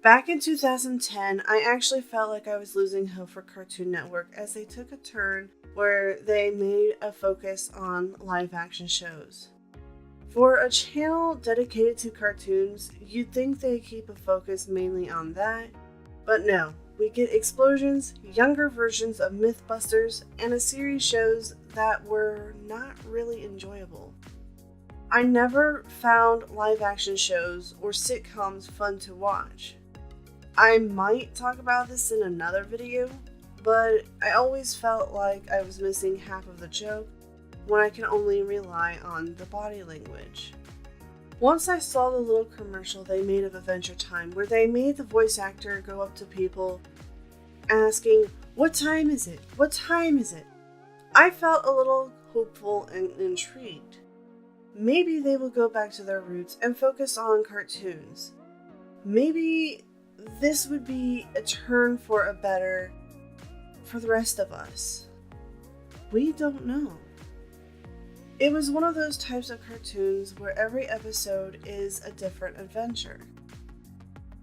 Back in 2010, I actually felt like I was losing hope for Cartoon Network as they took a turn where they made a focus on live action shows. For a channel dedicated to cartoons, you'd think they keep a focus mainly on that, but no. We get explosions, younger versions of Mythbusters, and a series shows that were not really enjoyable. I never found live action shows or sitcoms fun to watch. I might talk about this in another video, but I always felt like I was missing half of the joke when I can only rely on the body language. Once I saw the little commercial they made of Adventure Time where they made the voice actor go up to people asking, "What time is it? What time is it?" I felt a little hopeful and intrigued. Maybe they will go back to their roots and focus on cartoons. Maybe this would be a turn for a better for the rest of us. We don't know. It was one of those types of cartoons where every episode is a different adventure.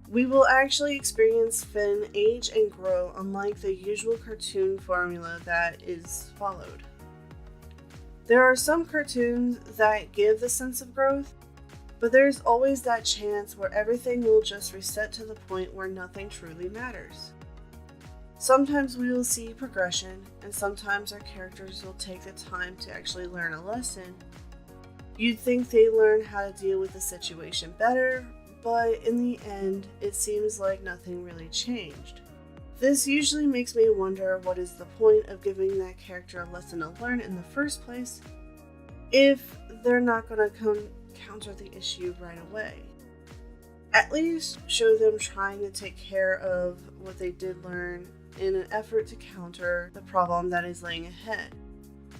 We will actually experience Finn age and grow unlike the usual cartoon formula that is followed. There are some cartoons that give the sense of growth, but there's always that chance where everything will just reset to the point where nothing truly matters. Sometimes we will see progression, and sometimes our characters will take the time to actually learn a lesson. You'd think they learn how to deal with the situation better, but in the end, it seems like nothing really changed. This usually makes me wonder what is the point of giving that character a lesson to learn in the first place if they're not going to counter the issue right away. At least show them trying to take care of what they did learn in an effort to counter the problem that is laying ahead.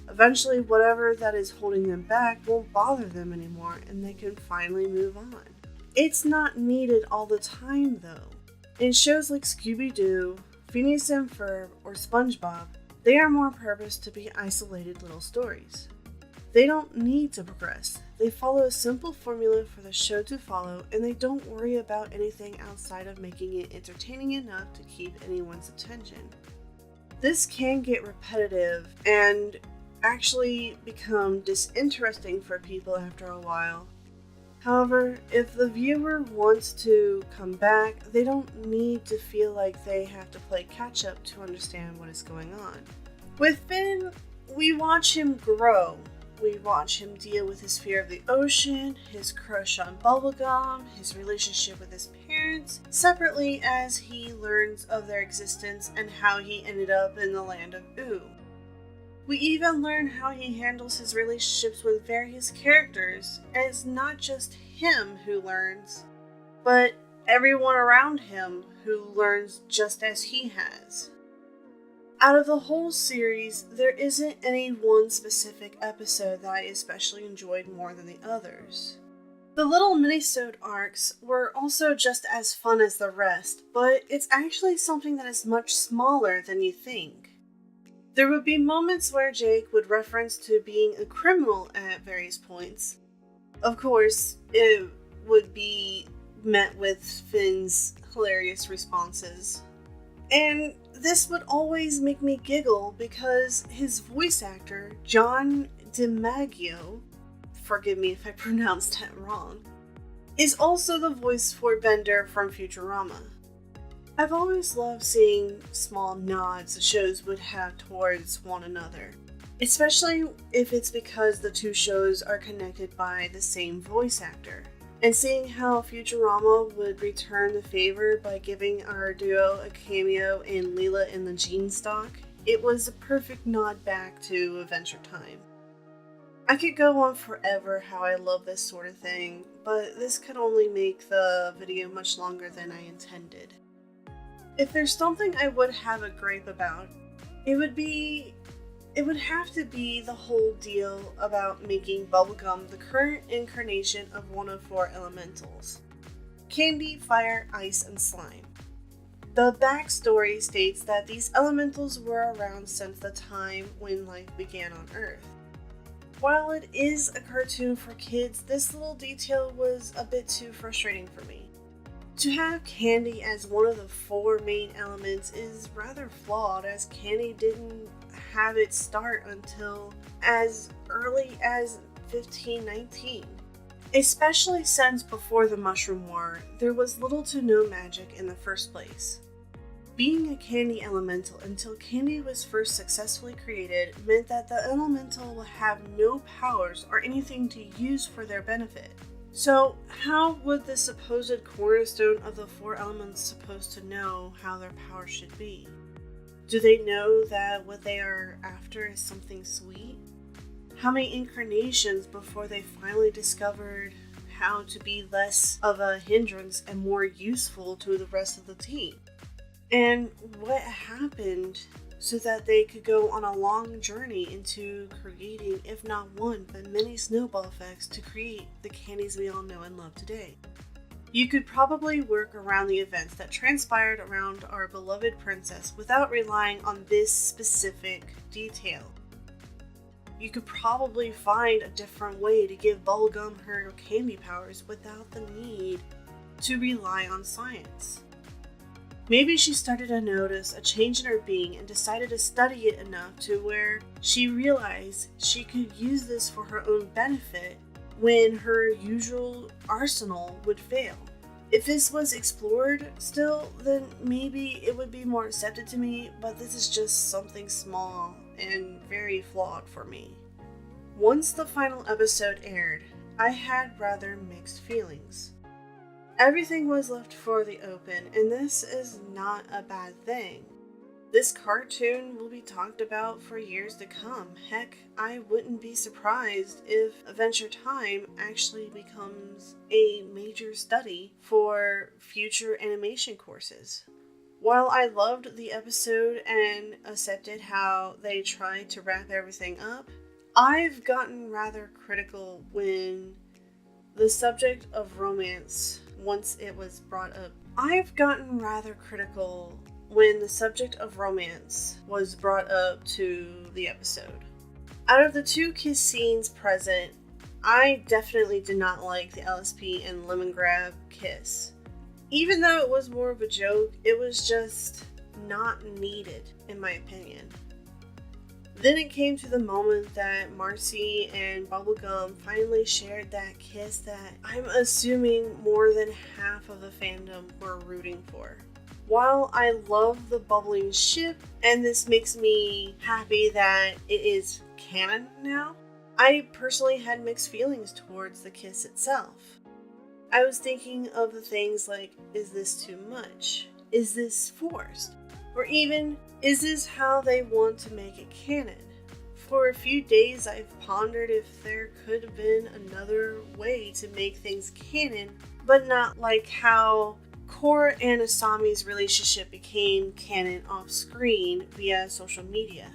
Eventually, whatever that is holding them back won't bother them anymore and they can finally move on. It's not needed all the time though. In shows like Scooby-Doo, Phineas and Ferb, or SpongeBob, they are more purposed to be isolated little stories. They don't need to progress. They follow a simple formula for the show to follow, and they don't worry about anything outside of making it entertaining enough to keep anyone's attention. This can get repetitive and actually become disinteresting for people after a while. However, if the viewer wants to come back, they don't need to feel like they have to play catch up to understand what is going on. With Finn, we watch him grow. We watch him deal with his fear of the ocean, his crush on bubblegum, his relationship with his parents, separately as he learns of their existence and how he ended up in the land of Ooh. We even learn how he handles his relationships with various characters, and it's not just him who learns, but everyone around him who learns just as he has. Out of the whole series, there isn't any one specific episode that I especially enjoyed more than the others. The little minisode arcs were also just as fun as the rest, but it's actually something that is much smaller than you think. There would be moments where Jake would reference to being a criminal at various points. Of course, it would be met with Finn's hilarious responses. And this would always make me giggle because his voice actor, John DiMaggio, forgive me if I pronounced that wrong, is also the voice for Bender from Futurama. I've always loved seeing small nods the shows would have towards one another, especially if it's because the two shows are connected by the same voice actor. And seeing how Futurama would return the favor by giving our duo a cameo in Leela and the Jeanstalk, it was a perfect nod back to Adventure Time. I could go on forever how I love this sort of thing, but this could only make the video much longer than I intended. If there's something I would have a gripe about, it would have to be the whole deal about making bubblegum the current incarnation of one of four elementals: candy, fire, ice, and slime. The backstory states that these elementals were around since the time when life began on Earth. While it is a cartoon for kids, this little detail was a bit too frustrating for me. To have candy as one of the 4 main elements is rather flawed, as candy didn't have its start until as early as 1519. Especially since before the Mushroom War, there was little to no magic in the first place. Being a candy elemental until candy was first successfully created meant that the elemental would have no powers or anything to use for their benefit. So how would the supposed cornerstone of the 4 elements supposed to know how their power should be? Do they know that what they are after is something sweet? How many incarnations before they finally discovered how to be less of a hindrance and more useful to the rest of the team? And what happened so that they could go on a long journey into creating, if not one, but many snowball effects to create the candies we all know and love today? You could probably work around the events that transpired around our beloved princess without relying on this specific detail. You could probably find a different way to give Bubblegum her candy powers without the need to rely on science. Maybe she started to notice a change in her being and decided to study it enough to where she realized she could use this for her own benefit when her usual arsenal would fail. If this was explored still, then maybe it would be more accepted to me, but this is just something small and very flawed for me. Once the final episode aired, I had rather mixed feelings. Everything was left for the open, and this is not a bad thing. This cartoon will be talked about for years to come. Heck, I wouldn't be surprised if Adventure Time actually becomes a major study for future animation courses. While I loved the episode and accepted how they tried to wrap everything up, I've gotten rather critical when the subject of romance, once it was brought up, was brought up to the episode. Out of the 2 kiss scenes present, I definitely did not like the LSP and Lemongrab kiss. Even though it was more of a joke, it was just not needed, in my opinion. Then it came to the moment that Marcy and Bubblegum finally shared that kiss that I'm assuming more than half of the fandom were rooting for. While I love the Bubbling ship, and this makes me happy that it is canon now, I personally had mixed feelings towards the kiss itself. I was thinking of the things like, is this too much? Is this forced? Or even, is this how they want to make it canon? For a few days I've pondered if there could have been another way to make things canon, but not like how Korra and Asami's relationship became canon off screen via social media.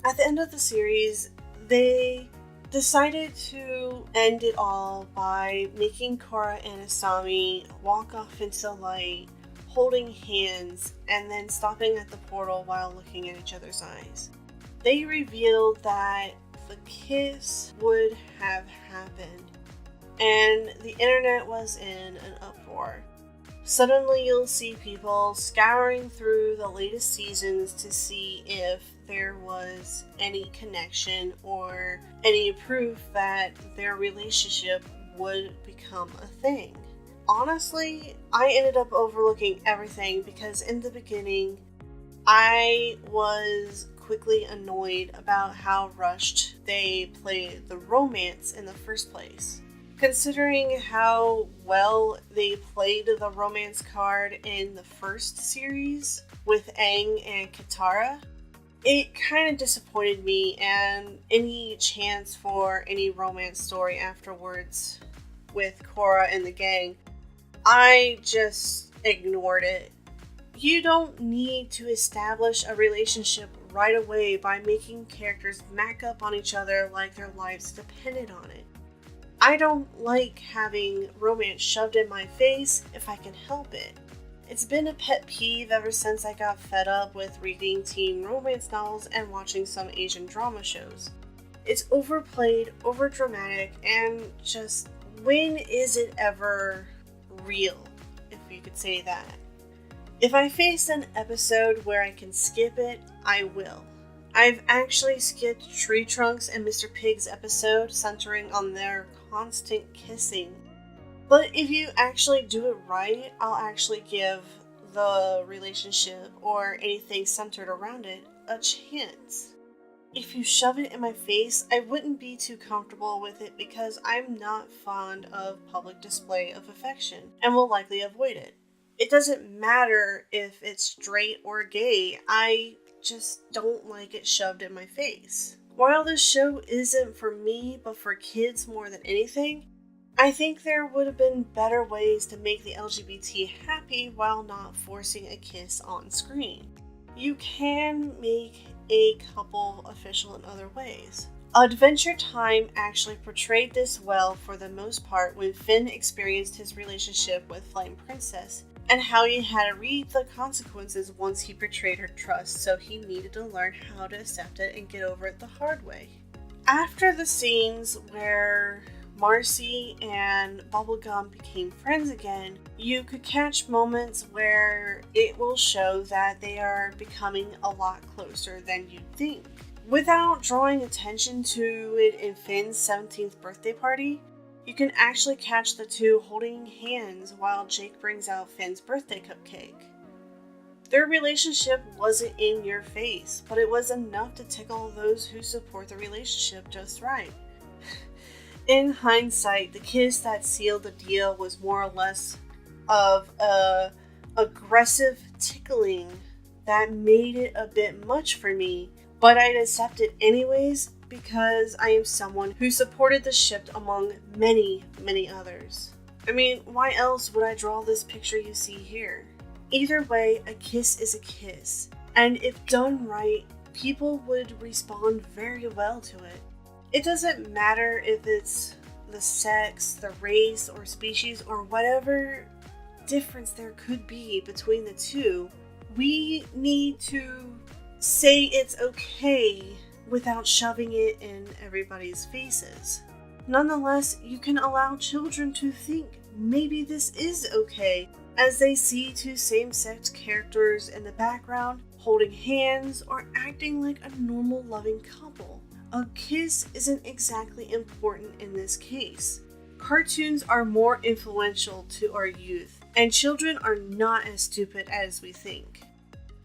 At the end of the series, they decided to end it all by making Korra and Asami walk off into the light, holding hands, and then stopping at the portal while looking at each other's eyes. They revealed that the kiss would have happened, and the internet was in an uproar. Suddenly you'll see people scouring through the latest seasons to see if there was any connection or any proof that their relationship would become a thing. Honestly, I ended up overlooking everything because in the beginning, I was quickly annoyed about how rushed they played the romance in the first place. Considering how well they played the romance card in the first series with Aang and Katara, it kind of disappointed me, and any chance for any romance story afterwards with Korra and the gang, I just ignored it. You don't need to establish a relationship right away by making characters mac up on each other like their lives depended on it. I don't like having romance shoved in my face if I can help it. It's been a pet peeve ever since I got fed up with reading teen romance novels and watching some Asian drama shows. It's overplayed, overdramatic, and just, when is it ever real, if if you could say that. If I face an episode where I can skip it, I will. I've actually skipped Tree Trunks and Mr. Pig's episode centering on their constant kissing. But if you actually do it right, I'll actually give the relationship or anything centered around it a chance. If you shove it in my face, I wouldn't be too comfortable with it because I'm not fond of public display of affection and will likely avoid it. It doesn't matter if it's straight or gay, I just don't like it shoved in my face. While this show isn't for me, but for kids more than anything, I think there would have been better ways to make the LGBT happy while not forcing a kiss on screen. You can make a couple official in other ways. Adventure Time actually portrayed this well for the most part when Finn experienced his relationship with Flame Princess, and how he had to reap the consequences once he betrayed her trust, so he needed to learn how to accept it and get over it the hard way. After the scenes where Marcy and Bubblegum became friends again, you could catch moments where it will show that they are becoming a lot closer than you'd think. Without drawing attention to it in Finn's 17th birthday party, you can actually catch the two holding hands while Jake brings out Finn's birthday cupcake. Their relationship wasn't in your face, but it was enough to tickle those who support the relationship just right. In hindsight, the kiss that sealed the deal was more or less of a aggressive tickling that made it a bit much for me, but I'd accept it anyways because I am someone who supported the ship among many, many others. I mean, why else would I draw this picture you see here? Either way, a kiss is a kiss, and if done right, people would respond very well to it. It doesn't matter if it's the sex, the race, or species, or whatever difference there could be between the two. We need to say it's okay without shoving it in everybody's faces. Nonetheless, you can allow children to think maybe this is okay as they see two same-sex characters in the background holding hands or acting like a normal loving couple. A kiss isn't exactly important in this case. Cartoons are more influential to our youth, and children are not as stupid as we think.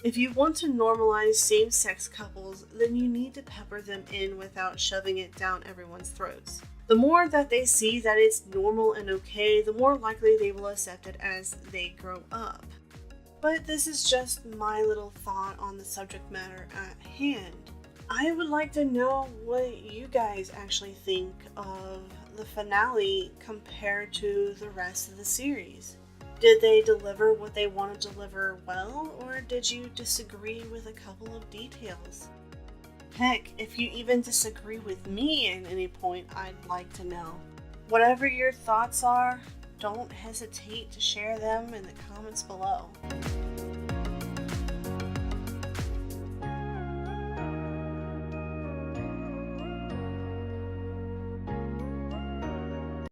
If you want to normalize same-sex couples, then you need to pepper them in without shoving it down everyone's throats. The more that they see that it's normal and okay, the more likely they will accept it as they grow up. But this is just my little thought on the subject matter at hand. I would like to know what you guys actually think of the finale compared to the rest of the series. Did they deliver what they want to deliver well, or did you disagree with a couple of details? Heck, if you even disagree with me at any point, I'd like to know. Whatever your thoughts are, don't hesitate to share them in the comments below.